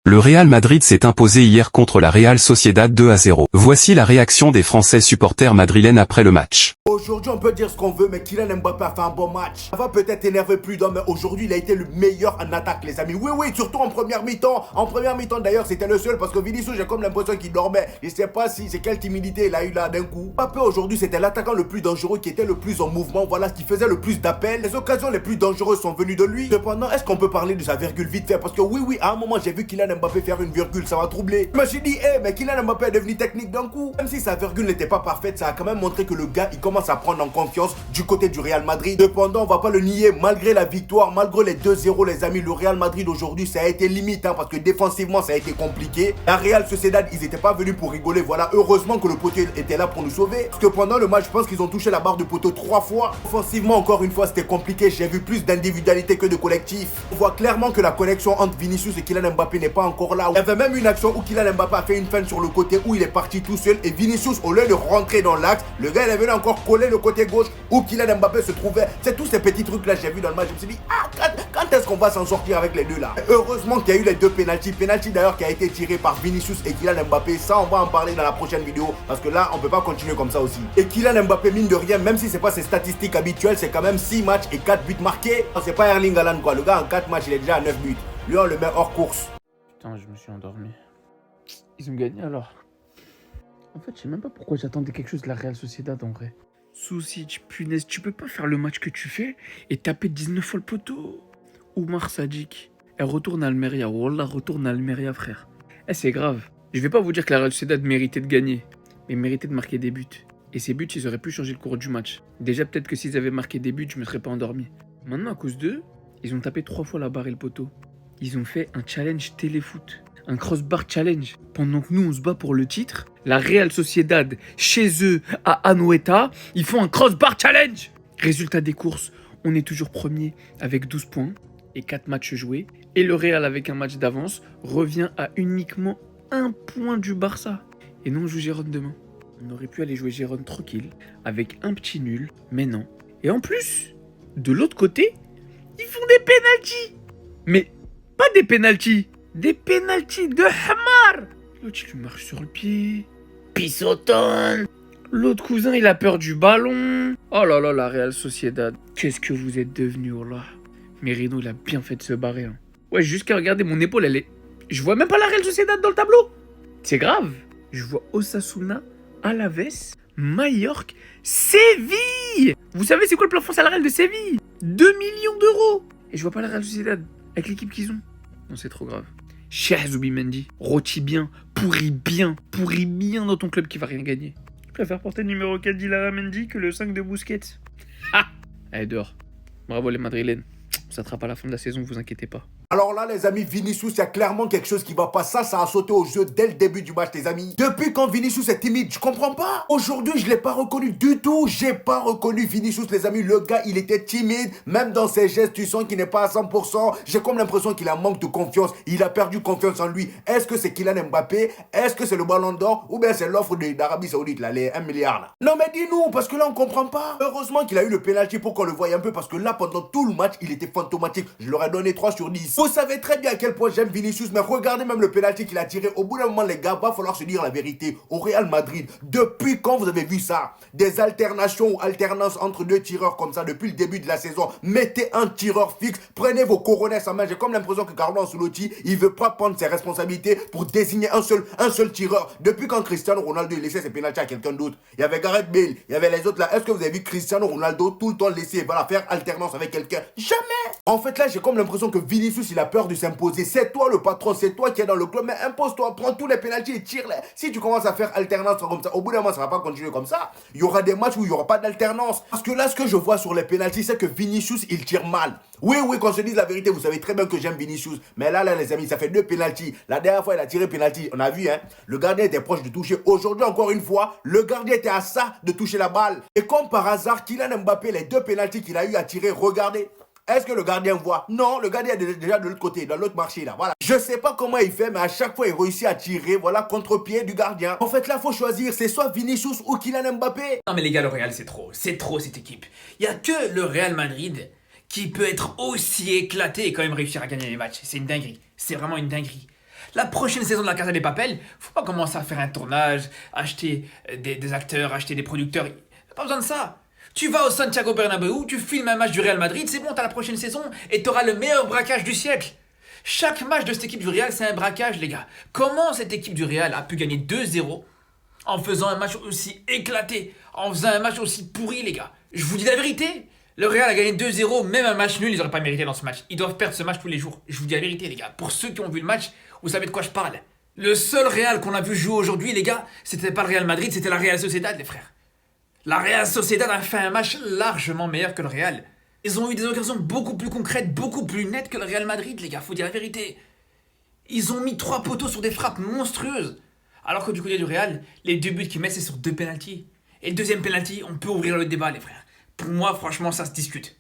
Le Real Madrid s'est imposé hier contre la Real Sociedad 2-0. Voici la réaction des Français supporters madrilènes après le match. Aujourd'hui, on peut dire ce qu'on veut, mais Kylian Mbappé a fait un bon match. Ça va peut-être énerver plus d'un, mais aujourd'hui, il a été le meilleur en attaque, les amis. Oui, surtout en première mi-temps. En première mi-temps, d'ailleurs, c'était le seul, parce que Vinicius, j'ai comme l'impression qu'il dormait. Je sais pas si c'est quelle timidité il a eu là d'un coup. Mbappé, aujourd'hui, c'était l'attaquant le plus dangereux, qui était le plus en mouvement, voilà, qui faisait le plus d'appels. Les occasions les plus dangereuses sont venues de lui. Cependant, est-ce qu'on peut parler de sa virgule vite fait? Parce que oui, à un moment, j'ai vu Kylian Mbappé faire une virgule, ça m'a troublé. Je me suis dit, mais Kylian Mbappé est devenu technique d'un coup. Même si sa virgule n'était pas parfaite, ça a quand même montré que le gars, il commence à prendre en confiance du côté du Real Madrid. Cependant, on va pas le nier, malgré la victoire, malgré les 2-0, les amis, le Real Madrid aujourd'hui, ça a été limite, parce que défensivement, ça a été compliqué. La Real Sociedad, ils étaient pas venus pour rigoler, voilà. Heureusement que le poteau était là pour nous sauver. Parce que pendant le match, je pense qu'ils ont touché la barre de poteau 3 fois. Offensivement, encore une fois, c'était compliqué. J'ai vu plus d'individualité que de collectif. On voit clairement que la connexion entre Vinicius et Kylian Mbappé n'est pas encore là. Il y avait même une action où Kylian Mbappé a fait une feinte sur le côté où il est parti tout seul. Et Vinicius, au lieu de rentrer dans l'axe, le gars, il est venu encore coller le côté gauche où Kylian Mbappé se trouvait. C'est tous ces petits trucs là, j'ai vu dans le match. Je me suis dit, quand est-ce qu'on va s'en sortir avec les deux là? Heureusement qu'il y a eu les deux pénaltys. Pénalty d'ailleurs qui a été tiré par Vinicius et Kylian Mbappé. Ça, on va en parler dans la prochaine vidéo parce que là, on peut pas continuer comme ça aussi. Et Kylian Mbappé, mine de rien, même si c'est pas ses statistiques habituelles, c'est quand même 6 matchs et 4 buts marqués. C'est pas Erling Haaland quoi. Le gars en 4 matchs, il est déjà à 9 buts. Lui, on le met hors course. Putain, je me suis endormi. Ils ont gagné alors. En fait, je sais même pas pourquoi j'attendais quelque chose de la Real Sociedad en vrai. Soucic, punaise, tu peux pas faire le match que tu fais et taper 19 fois le poteau. Oumar Sadiq, elle retourne à Almeria. Wallah, retourne à Almeria, frère. C'est grave. Je vais pas vous dire que la Real Sociedad méritait de gagner, mais méritait de marquer des buts. Et ces buts, ils auraient pu changer le cours du match. Déjà, peut-être que s'ils avaient marqué des buts, je me serais pas endormi. Maintenant, à cause d'eux, ils ont tapé 3 fois la barre et le poteau. Ils ont fait un challenge téléfoot. Un crossbar challenge. Pendant que nous, on se bat pour le titre, la Real Sociedad, chez eux, à Anoeta, ils font un crossbar challenge. Résultat des courses, on est toujours premier avec 12 points et 4 matchs joués. Et le Real, avec un match d'avance, revient à uniquement 1 point du Barça. Et non, on joue Gérone demain. On aurait pu aller jouer Gérone tranquille, avec un petit nul, mais non. Et en plus, de l'autre côté, ils font des pénaltys. Mais pas des pénaltys. Des pénaltys de Hamar. L'autre, il lui marche sur le pied. Pissoton. L'autre cousin, il a peur du ballon. Oh là là, la Real Sociedad. Qu'est-ce que vous êtes devenus, oh là. Merino, il a bien fait de se barrer. Hein. Ouais, jusqu'à regarder mon épaule, elle est... Je vois même pas la Real Sociedad dans le tableau. C'est grave. Je vois Osasuna, Alaves, Mallorca, Séville. Vous savez c'est quoi le plafond salarial de Séville? 2 millions d'euros. Et je vois pas la Real Sociedad avec l'équipe qu'ils ont. Non, c'est trop grave. Cheikh Zubimendi, rôtis bien dans ton club qui va rien gagner. Je préfère porter le numéro 4 d'Ilara Mendy que le 5 de Busquets. Ha! Allez, dehors. Bravo les Madrilènes. On s'attrape à la fin de la saison, vous inquiétez pas. Alors là, les amis, Vinicius, il y a clairement quelque chose qui va pas. Ça a sauté au jeu dès le début du match, les amis. Depuis quand Vinicius est timide, je comprends pas. Aujourd'hui, je l'ai pas reconnu du tout. J'ai pas reconnu Vinicius, les amis. Le gars, il était timide. Même dans ses gestes, tu sens qu'il n'est pas à 100%. J'ai comme l'impression qu'il a un manque de confiance. Il a perdu confiance en lui. Est-ce que c'est Kylian Mbappé? Est-ce que c'est le Ballon d'Or? Ou bien c'est l'offre d'Arabie Saoudite, là, les 1 milliard, là? Non, mais dis-nous, parce que là, on comprend pas. Heureusement qu'il a eu le penalty pour qu'on le voie un peu. Parce que là, pendant tout le match, il était fantomatique. Je leur ai donné 3 sur 10. Vous savez très bien à quel point j'aime Vinicius, mais regardez même le penalty qu'il a tiré. Au bout d'un moment, les gars, va falloir se dire la vérité. Au Real Madrid, depuis quand vous avez vu ça? Des alternations ou alternances entre 2 tireurs comme ça depuis le début de la saison. Mettez un tireur fixe, prenez vos coronets en main. J'ai comme l'impression que Carlo Ancelotti, il veut pas prendre ses responsabilités pour désigner un seul tireur. Depuis quand Cristiano Ronaldo il laissait ses penalties à quelqu'un d'autre? Il y avait Gareth Bale, il y avait les autres là. Est-ce que vous avez vu Cristiano Ronaldo tout le temps laisser, voilà, faire alternance avec quelqu'un? Jamais! En fait là, j'ai comme l'impression que Vinicius, il a peur de s'imposer. C'est toi le patron, c'est toi qui es dans le club, mais impose-toi, prends tous les pénaltys et tire-les. Si tu commences à faire alternance comme ça, au bout d'un moment, ça va pas continuer comme ça. Il y aura des matchs où il y aura pas d'alternance. Parce que là, ce que je vois sur les pénaltys, c'est que Vinicius, il tire mal. Oui, qu'on se dise la vérité, vous savez très bien que j'aime Vinicius. Mais là, les amis, ça fait 2 pénaltys. La dernière fois, il a tiré pénalty. On a vu, hein. Le gardien était proche de toucher. Aujourd'hui, encore une fois, le gardien était à ça de toucher la balle. Et comme par hasard, Kylian Mbappé, les 2 pénaltys qu'il a eu à tirer, regardez. Est-ce que le gardien voit? Non, le gardien est déjà de l'autre côté, dans l'autre marché là, voilà. Je sais pas comment il fait, mais à chaque fois il réussit à tirer, voilà, contre-pied du gardien. En fait là, faut choisir, c'est soit Vinicius ou Kylian Mbappé. Non mais les gars, le Real c'est trop cette équipe. Il y a que le Real Madrid qui peut être aussi éclaté et quand même réussir à gagner les matchs. C'est une dinguerie, c'est vraiment une dinguerie. La prochaine saison de la Casa des Papel, faut pas commencer à faire un tournage, acheter des acteurs, acheter des producteurs. Pas besoin de ça. Tu vas au Santiago Bernabéu, tu filmes un match du Real Madrid, c'est bon, t'as la prochaine saison et t'auras le meilleur braquage du siècle. Chaque match de cette équipe du Real, c'est un braquage, les gars. Comment cette équipe du Real a pu gagner 2-0 en faisant un match aussi éclaté, en faisant un match aussi pourri, les gars? Je vous dis la vérité. Le Real a gagné 2-0, même un match nul, ils n'auraient pas mérité dans ce match. Ils doivent perdre ce match tous les jours. Je vous dis la vérité, les gars. Pour ceux qui ont vu le match, vous savez de quoi je parle. Le seul Real qu'on a vu jouer aujourd'hui, les gars, c'était pas le Real Madrid, c'était la Real Sociedad, les frères. La Real Sociedad a fait un match largement meilleur que le Real. Ils ont eu des occasions beaucoup plus concrètes, beaucoup plus nettes que le Real Madrid, les gars, faut dire la vérité. Ils ont mis 3 poteaux sur des frappes monstrueuses. Alors que du côté du Real, les 2 buts qu'ils mettent, c'est sur 2 pénaltys. Et le deuxième pénalty, on peut ouvrir le débat, les frères. Pour moi, franchement, ça se discute.